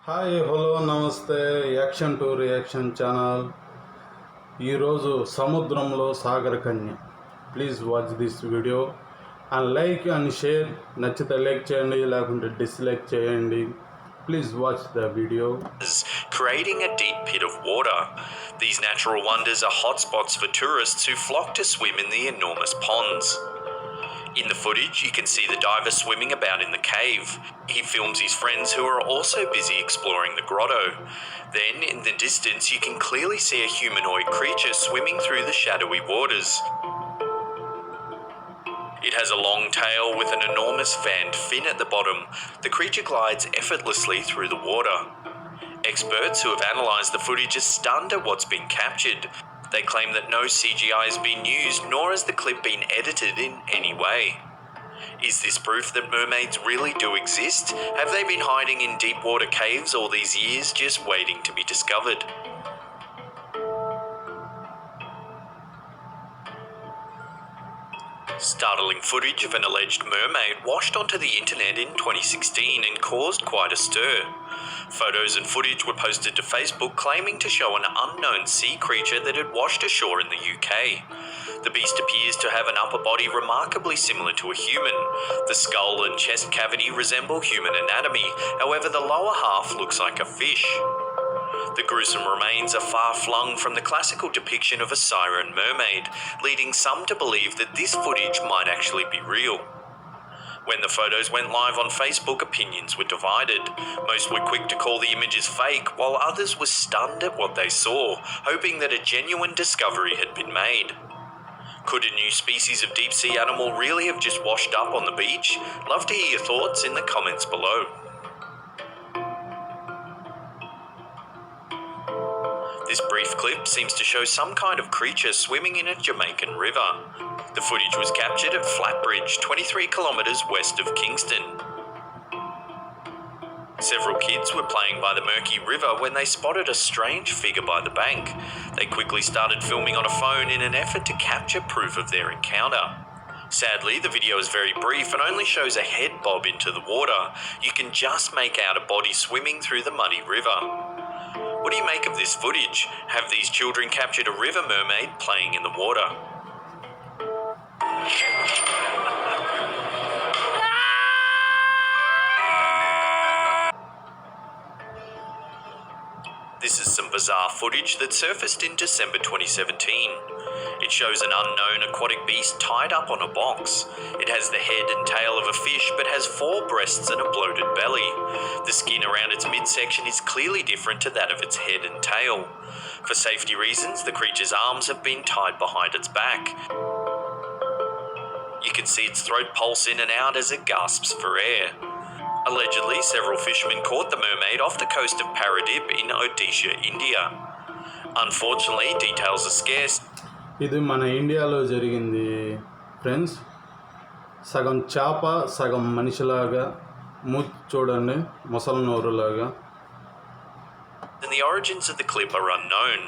Hi hello నమస్తే action to reaction channel. ఈరోజు సముద్రంలో సాగర కన్య. Please watch this video and like and share. నచ్చితే లైక్ చేయండి, లేకుంటే డిస్లైక్ చేయండి. Please watch the video. Creating a deep pit of water. These natural wonders are hotspots for tourists who flock to swim in the enormous ponds. In the footage, you can see the diver swimming about in the cave. He films his friends who are also busy exploring the grotto. Then, in the distance, you can clearly see a humanoid creature swimming through the shadowy waters. It has a long tail with an enormous fanned fin at the bottom. The creature glides effortlessly through the water. Experts who have analysed the footage are stunned at what's been captured. They claim that no CGI has been used, nor has the clip been edited in any way. Is this proof that mermaids really do exist? Have they been hiding in deep water caves all these years, just waiting to be discovered? Startling footage of an alleged mermaid washed onto the internet in 2016 and caused quite a stir. Photos and footage were posted to Facebook claiming to show an unknown sea creature that had washed ashore in the UK. The beast appears to have an upper body remarkably similar to a human. The skull and chest cavity resemble human anatomy, however the lower half looks like a fish. The gruesome remains are far flung from the classical depiction of a siren mermaid, leading some to believe that this footage might actually be real. When the photos went live on Facebook, opinions were divided. Most were quick to call the images fake, while others were stunned at what they saw, hoping that a genuine discovery had been made. Could a new species of deep-sea animal really have just washed up on the beach? Love to hear your thoughts in the comments below. This brief clip seems to show some kind of creature swimming in a Jamaican river. The footage was captured at Flatbridge, 23 kilometres west of Kingston. Several kids were playing by the murky river when they spotted a strange figure by the bank. They quickly started filming on a phone in an effort to capture proof of their encounter. Sadly, the video is very brief and only shows a head bob into the water. You can just make out a body swimming through the muddy river. What do you make of this footage? Have these children captured a river mermaid playing in the water? This is some bizarre footage that surfaced in December 2017. It shows an unknown aquatic beast tied up on a box. It has the head and tail of a fish but has 4 breasts and a bloated belly. The skin around its midsection is clearly different to that of its head and tail. For safety reasons, the creature's arms have been tied behind its back. You can see its throat pulse in and out as it gasps for air. Allegedly, several fishermen caught the mermaid off the coast of Paradip in Odisha, India. Unfortunately, details are scarce. ఇది మన ఇండియాలో జరిగింది friends. సగం చేప సగం మనిషిలాగా, మూతి చూడండి మొసలి నోరులాగా. And the origins of the clip are unknown.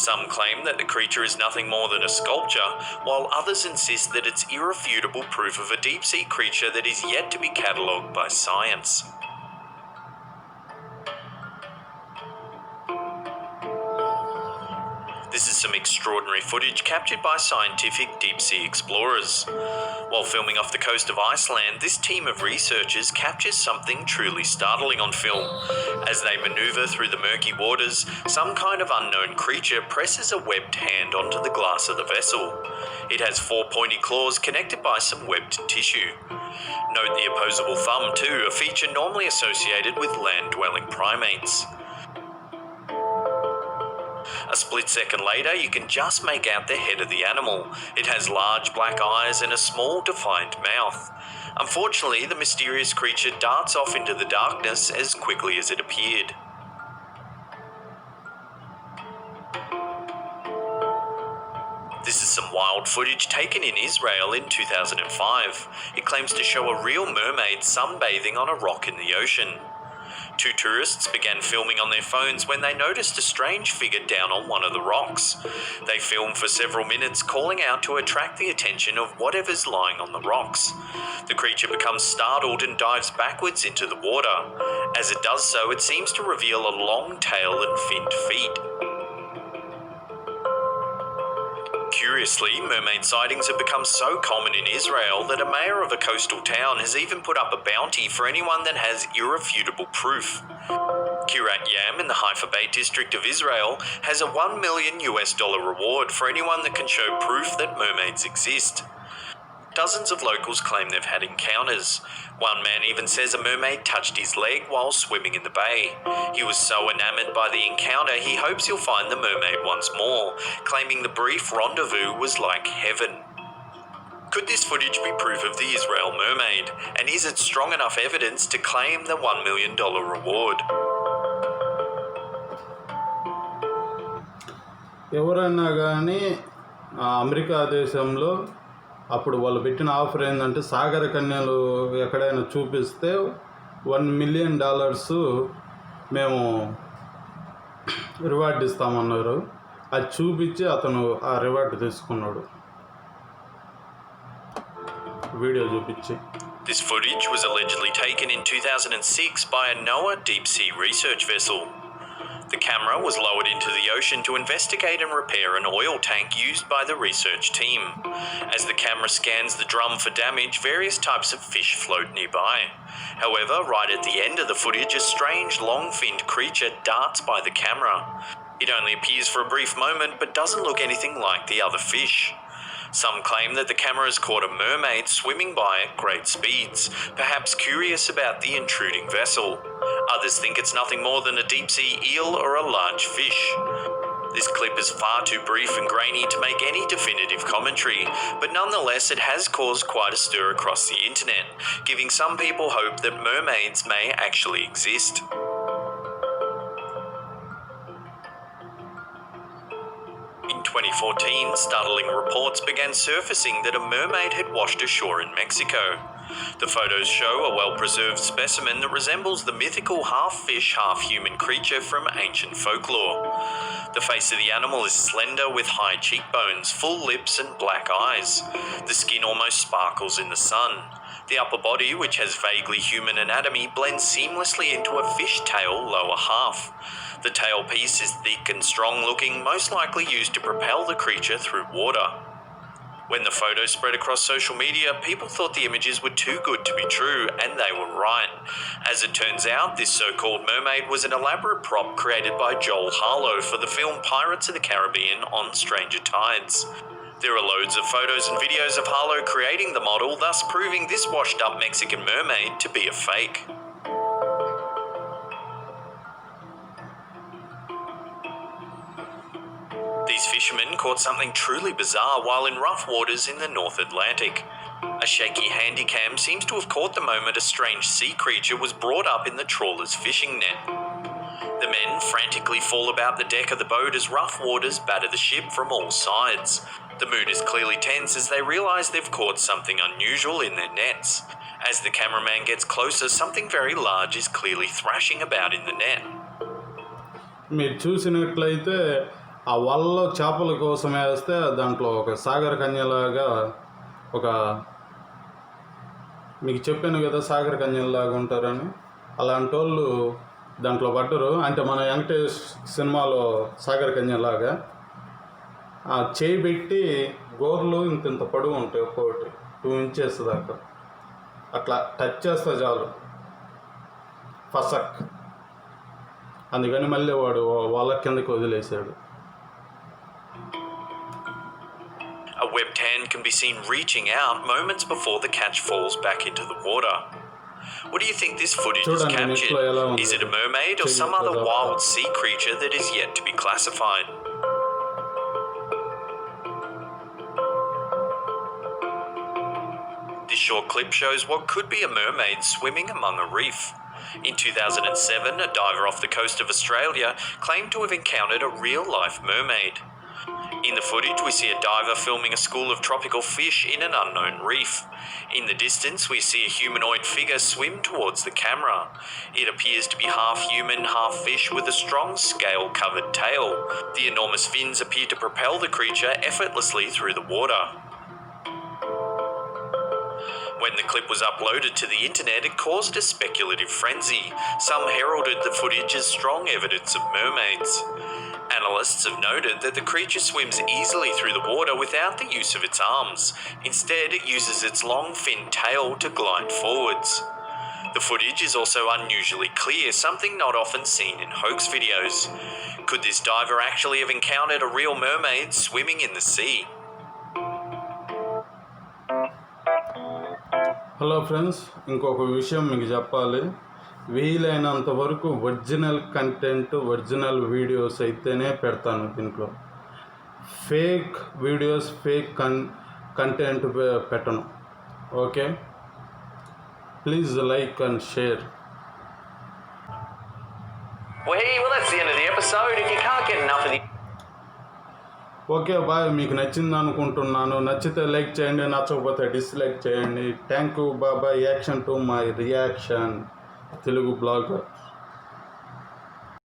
Some claim that the creature is nothing more than a sculpture, while others insist that it's irrefutable proof of a deep-sea creature that is yet to be catalogued by science. This is some extraordinary footage captured by scientific deep-sea explorers. While filming off the coast of Iceland, this team of researchers captures something truly startling on film. As they maneuver through the murky waters, some kind of unknown creature presses a webbed hand onto the glass of the vessel. It has 4 pointy claws connected by some webbed tissue. Note the opposable thumb too, a feature normally associated with land-dwelling primates. A split second later, you can just make out the head of the animal. It has large black eyes and a small defiant mouth. Unfortunately, the mysterious creature darts off into the darkness as quickly as it appeared. This is some wild footage taken in Israel in 2005. It claims to show a real mermaid sunbathing on a rock in the ocean. Two tourists began filming on their phones when they noticed a strange figure down on one of the rocks. They filmed for several minutes, calling out to attract the attention of whatever's lying on the rocks. The creature becomes startled and dives backwards into the water. As it does so, it seems to reveal a long tail and finned feet. Curiously, mermaid sightings have become so common in Israel that a mayor of a coastal town has even put up a bounty for anyone that has irrefutable proof. Kiryat Yam in the Haifa Beit district of Israel has a $1 million reward for anyone that can show proof that mermaids exist. Dozens of locals claim they've had encounters. One man even says a mermaid touched his leg while swimming in the bay. He was so enamored by the encounter he hopes he'll find the mermaid once more, claiming the brief rendezvous was like heaven. Could this footage be proof of the Israel mermaid? And is it strong enough evidence to claim the $1 million reward? ఎవరైనా కానీ America దేశంలో అప్పుడు వాళ్ళు పెట్టిన offer ఏంటంటే సాగర కన్యలు ఎక్కడైనా చూపిస్తే $1 మిలియన్ మేము రివార్డ్ ఇస్తామన్నారు. అది చూపించి అతను ఆ రివార్డ్ తీసుకున్నాడు. వీడియో చూపించి. This footage was allegedly taken in 2006 by a NOAA deep-sea research vessel. The camera was lowered into the ocean to investigate and repair an oil tank used by the research team. As the camera scans the drum for damage, various types of fish float nearby. However, right at the end of the footage, a strange long-finned creature darts by the camera. It only appears for a brief moment, but doesn't look anything like the other fish. Some claim that the camera has caught a mermaid swimming by at great speeds, perhaps curious about the intruding vessel. Others think it's nothing more than a deep-sea eel or a large fish. This clip is far too brief and grainy to make any definitive commentary, but nonetheless it has caused quite a stir across the internet, giving some people hope that mermaids may actually exist. In 2014, startling reports began surfacing that a mermaid had washed ashore in Mexico. The photos show a well-preserved specimen that resembles the mythical half-fish, half-human creature from ancient folklore. The face of the animal is slender with high cheekbones, full lips and black eyes. The skin almost sparkles in the sun. The upper body, which has vaguely human anatomy, blends seamlessly into a fish tail lower half. The tail piece is thick and strong-looking, most likely used to propel the creature through water. When the photos spread across social media, people thought the images were too good to be true, and they were right. As it turns out, this so-called mermaid was an elaborate prop created by Joel Harlow for the film Pirates of the Caribbean on Stranger Tides. There are loads of photos and videos of Harlow creating the model, thus proving this washed-up Mexican mermaid to be a fake. These fishermen caught something truly bizarre while in rough waters in the North Atlantic. A shaky handycam seems to have caught the moment a strange sea creature was brought up in the trawler's fishing net. The men frantically fall about the deck of the boat as rough waters batter the ship from all sides. The mood is clearly tense as they realise they've caught something unusual in their nets. As the cameraman gets closer, something very large is clearly thrashing about in the net. మీరు చూసినట్లయితే ఆ వలలో చేపల కోసం వేస్తే దాంట్లో ఒక సాగర కన్యలాగా ఒక మీకు చెప్పాను కదా సాగర కన్యలాగా ఉంటారని అలాంటి వాళ్ళు దాంట్లో పడ్డరు. అంటే మన వెంకటేష్ సినిమాలో సాగర కన్యలాగా ఆ చేయి పెట్టి గోర్లు ఇంత పొడవు ఉంటాయి, ఒక్కొక్కటి 2 ఇంచెస్ దాకా. అట్లా టచ్ చేస్తే చాలు ఫసక్. అందుకని మళ్ళీ వాడు వాళ్ళ కిందకి వదిలేశాడు. A webbed hand can be seen reaching out moments before the catch falls back into the water. What do you think this footage has captured? Is it a mermaid or some other wild sea creature that is yet to be classified? This short clip shows what could be a mermaid swimming among a reef. In 2007, a diver off the coast of Australia claimed to have encountered a real-life mermaid. In the footage, we see a diver filming a school of tropical fish in an unknown reef. In the distance, we see a humanoid figure swim towards the camera. It appears to be half human, half fish with a strong scale-covered tail. The enormous fins appear to propel the creature effortlessly through the water. When the clip was uploaded to the internet, it caused a speculative frenzy. Some heralded the footage as strong evidence of mermaids. Analysts have noted that the creature swims easily through the water without the use of its arms. Instead, it uses its long fin tail to glide forwards. The footage is also unusually clear, something not often seen in hoax videos. Could this diver actually have encountered a real mermaid swimming in the sea? Hello friends, ఇంకొక విషయం మీకు చెప్పాలి. వీలైనంత వరకు original content, original videos అయితేనే పెడతాను దీంట్లో. Fake videos, fake content పెట్టను. Okay, please like and share. Well, that's the end of the episode. If you can't get enough of the... okay bye, మీకు నచ్చింది అనుకుంటున్నాను. నచ్చితే లైక్ చేయండి, నచ్చకపోతే డిస్లైక్ చేయండి. థ్యాంక్ యూ, బాబాయ్. Action to my reaction Telugu blogger.